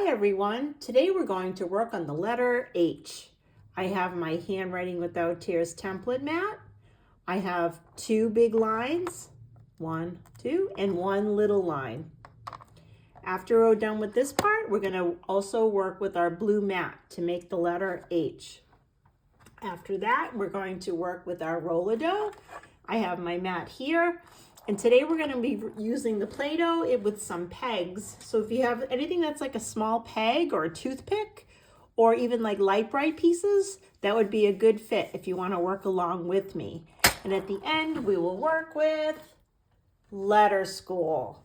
Hi everyone, today we're going to work on the letter H. I have my Handwriting Without Tears template mat. I have 2 big lines, 1, 2, and 1 little line. After we're done with this part, we're going to also work with our blue mat to make the letter H. After that, we're going to work with our Play-Dough. I have my mat here. And today we're going to be using the Play-Doh with some pegs. So if you have anything that's like a small peg or a toothpick, or even like light bright pieces, that would be a good fit if you want to work along with me. And at the end, we will work with letter school.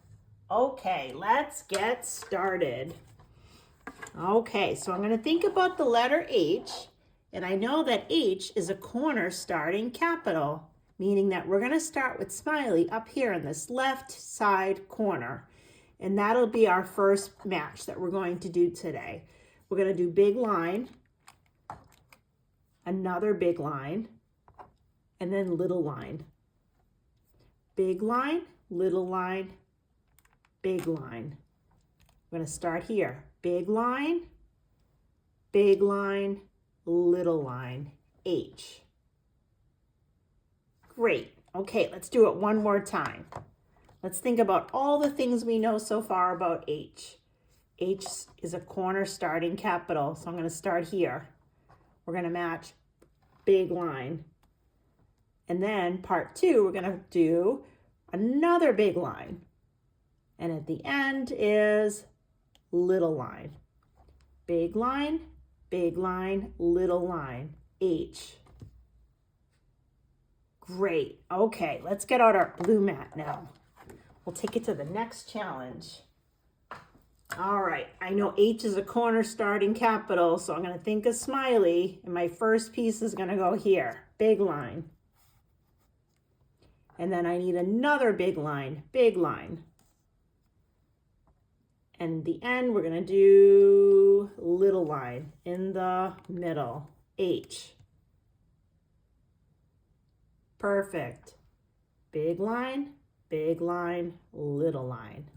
Okay, let's get started. Okay, so I'm going to think about the letter H, and I know that H is a corner starting capital, meaning that we're going to start with smiley up here in this left side corner. And that'll be our first match that we're going to do today. We're going to do big line, another big line, and then little line. Big line, little line, big line. We're going to start here. Big line, little line, H. Great. Okay, let's do it one more time. Let's think about all the things we know so far about H. H is a corner starting capital, so I'm going to start here. We're going to match big line. And then part 2, we're going to do another big line. And at the end is little line. Big line, little line, H. Great. Okay, let's get out our blue mat now. We'll take it to the next challenge. All right, I know H is a corner starting capital, so I'm going to think of smiley, and my first piece is going to go here. Big line. And then I need another big line. And the end, we're going to do little line in the middle, H. Perfect. Big line, little line.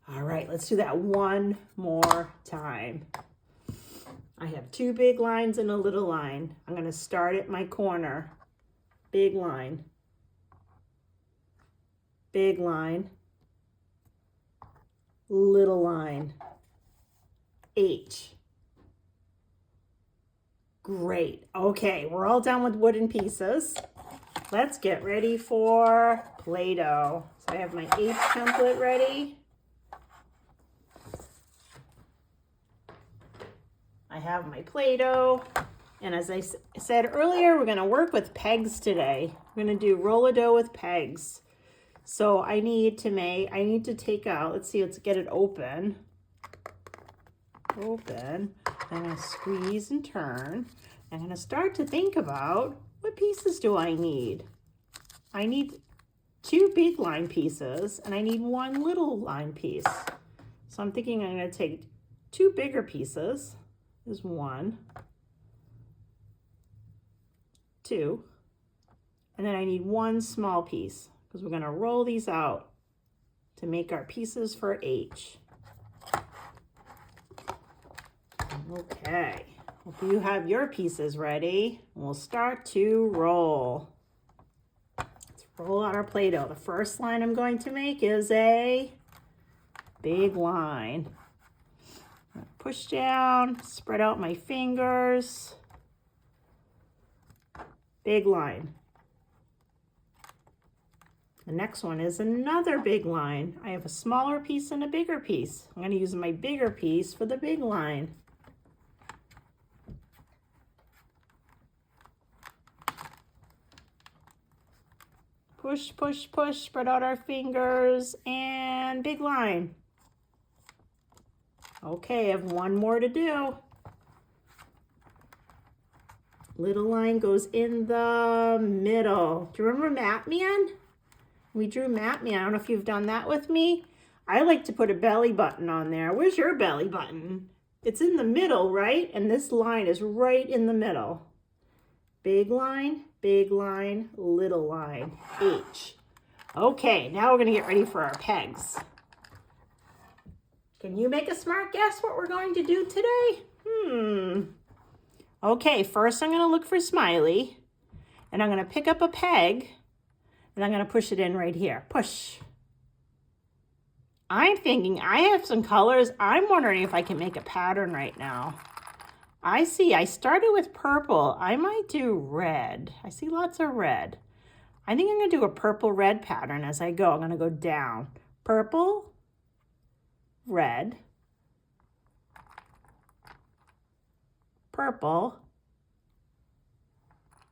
All right, let's do that one more time. I have 2 big lines and a little line. I'm going to start at my corner. Big line, little line, H. Great. Okay, we're all done with wooden pieces. Let's get ready for Play-Doh. So I have my H template ready. I have my Play-Doh. And as I said earlier, we're going to work with pegs today. We're going to do Play-Doh with pegs. So I need to take out, let's get it open. I'm going to squeeze and turn. I'm going to start to think about what pieces do I need. I need 2 big line pieces and I need 1 little line piece. So I'm thinking I'm going to take 2 bigger pieces. There's 1, 2, and then I need 1 small piece because we're going to roll these out to make our pieces for H. Okay, hope you have your pieces ready. We'll start to roll. Let's roll out our Play-Doh. The first line I'm going to make is a big line. Push down, spread out my fingers. Big line. The next one is another big line. I have a smaller piece and a bigger piece. I'm going to use my bigger piece for the big line. Push, push, push, spread out our fingers, and big line. Okay, I have 1 more to do. Little line goes in the middle. Do you remember Map Man? We drew Map Man. I don't know if you've done that with me. I like to put a belly button on there. Where's your belly button? It's in the middle, right? And this line is right in the middle. Big line, little line, H. Okay, now we're going to get ready for our pegs. Can you make a smart guess what we're going to do today? Okay, first I'm going to look for Smiley, and I'm going to pick up a peg, and I'm going to push it in right here. Push. I'm thinking I have some colors. I'm wondering if I can make a pattern right now. I see, I started with purple. I might do red. I see lots of red. I think I'm going to do a purple-red pattern as I go. I'm going to go down. Purple, red, purple,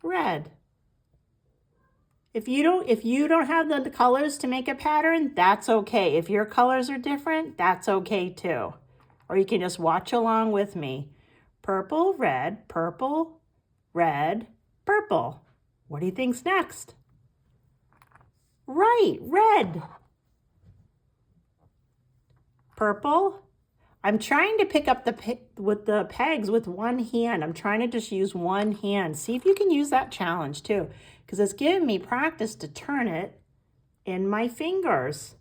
red. If you don't have the colors to make a pattern, that's okay. If your colors are different, that's okay too. Or you can just watch along with me. Purple, red, purple, red, purple. What do you think's next? Right, red. Purple. I'm trying to pick up the pegs with one hand. I'm trying to just use one hand. See if you can use that challenge too, because it's giving me practice to turn it in my fingers.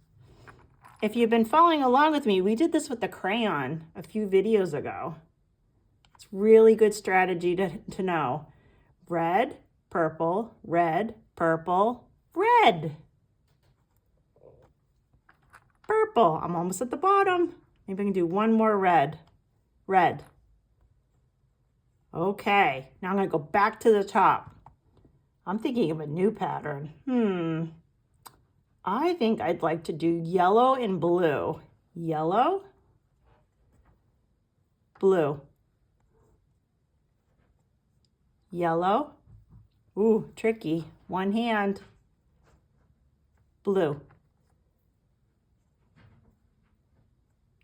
If you've been following along with me, we did this with the crayon a few videos ago. It's really good strategy to know. Red, purple, red, purple, red. Purple. I'm almost at the bottom. Maybe I can do one more red. Red. Okay, now I'm going to go back to the top. I'm thinking of a new pattern. I think I'd like to do yellow and blue. Yellow, blue. Yellow. Ooh, tricky. One hand. Blue.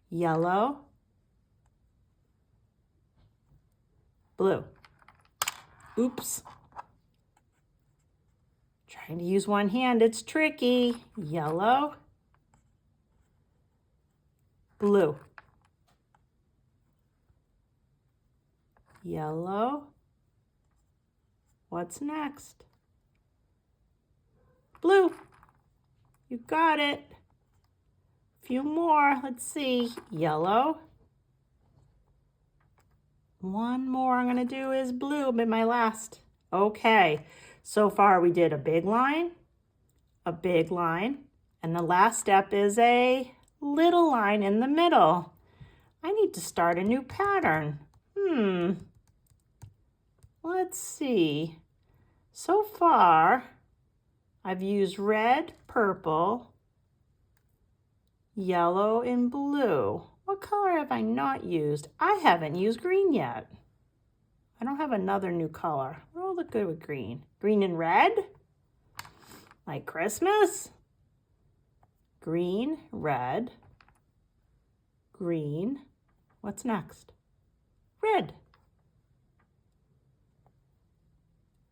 Yellow, blue. Oops. Trying to use one hand, it's tricky. Yellow, blue. Yellow. What's next? Blue. You got it. Few more, let's see. Yellow. One more I'm gonna do is blue, but my last. Okay, so far we did a big line, and the last step is a little line in the middle. I need to start a new pattern. Let's see. So far, I've used red, purple, yellow, and blue. What color have I not used? I haven't used green yet. I don't have another new color. What will look good with green? Green and red? Like Christmas? Green, red, green. What's next? Red.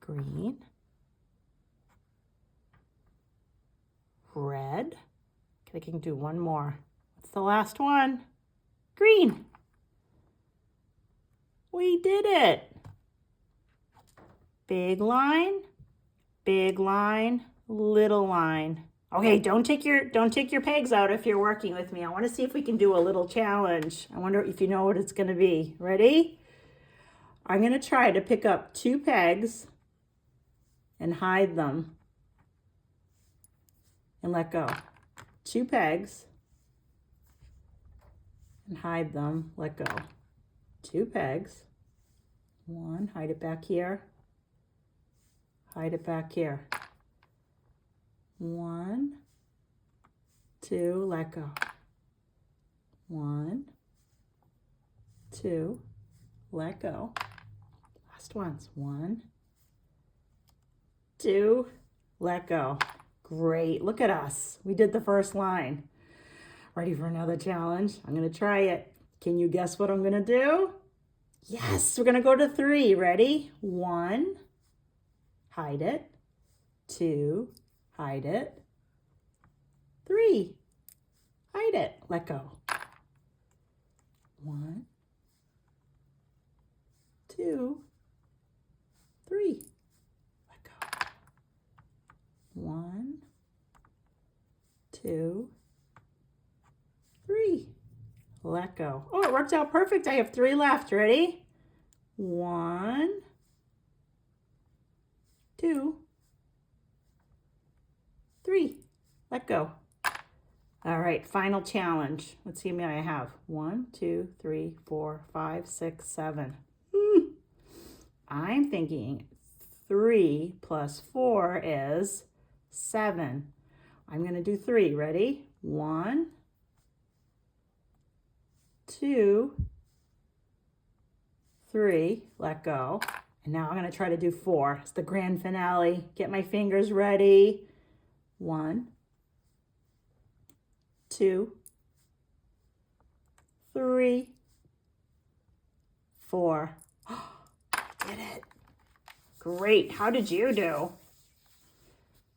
Green. Red. I can do one more. What's the last one? Green. We did it. Big line, little line. Okay, don't take your pegs out if you're working with me. I want to see if we can do a little challenge. I wonder if you know what it's going to be. Ready? I'm going to try to pick up 2 pegs and hide them and let go. 2 pegs and hide them, let go. 2 pegs, 1, hide it back here, hide it back here. 1, 2, let go. 1, 2, let go. Last ones, 1, 2, let go. Great, look at us. We did the first line. Ready for another challenge? I'm gonna try it. Can you guess what I'm gonna do? Yes, we're gonna go to 3. Ready? 1, hide it. 2, hide it. 3, hide it. Let go. 1, 2, 3. Let go. 1, 2, 3. let go. Oh, it worked out perfect. I have 3 left. Ready? 1, 2, 3. Let go. All right, final challenge. Let's see how many I have. 1, 2, 3, 4, 5, 6, 7. I'm thinking 3 plus 4 is 7. I'm going to do 3. Ready? 1, 2, 3. Let go. And now I'm going to try to do 4. It's the grand finale. Get my fingers ready. 1, 2, 3, 4. I did it. Great. How did you do?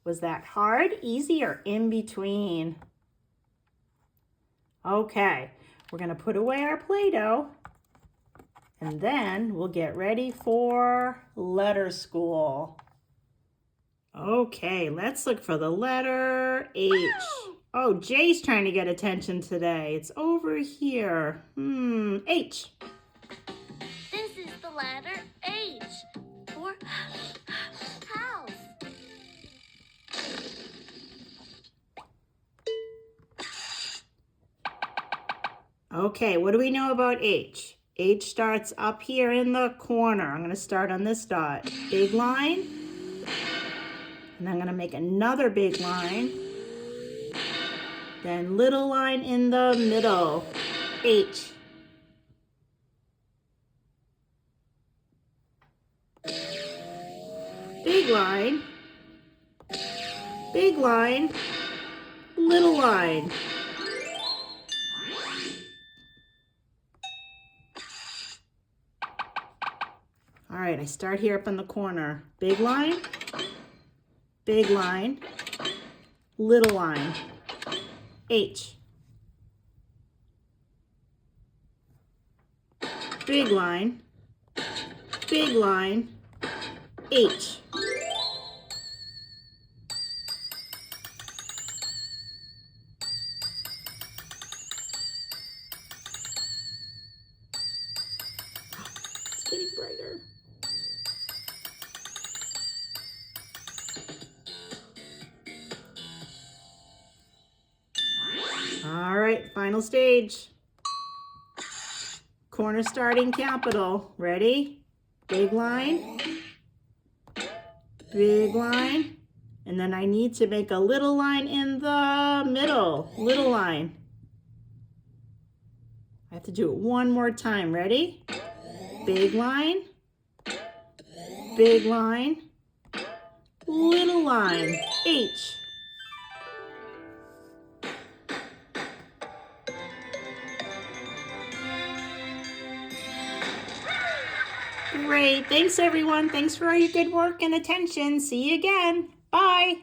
Was that hard, easy, or in between? Okay, we're going to put away our Play-Doh, and then we'll get ready for letter school. Okay, let's look for the letter H. Oh, Jay's trying to get attention today. It's over here. H. This is the letter H for house. Okay, what do we know about H? H starts up here in the corner. I'm going to start on this dot. Big line. And I'm going to make another big line. Then little line in the middle. H. Big line. Big line. Little line. All right, I start here up in the corner. Big line, little line, H. Big line, H. It's getting brighter. All right, final stage. Corner starting capital. Ready? Big line. And then I need to make a little line in the middle. Little line. I have to do it one more time. Ready? Big line. Little line. H. Great. Thanks, everyone. Thanks for all your good work and attention. See you again. Bye.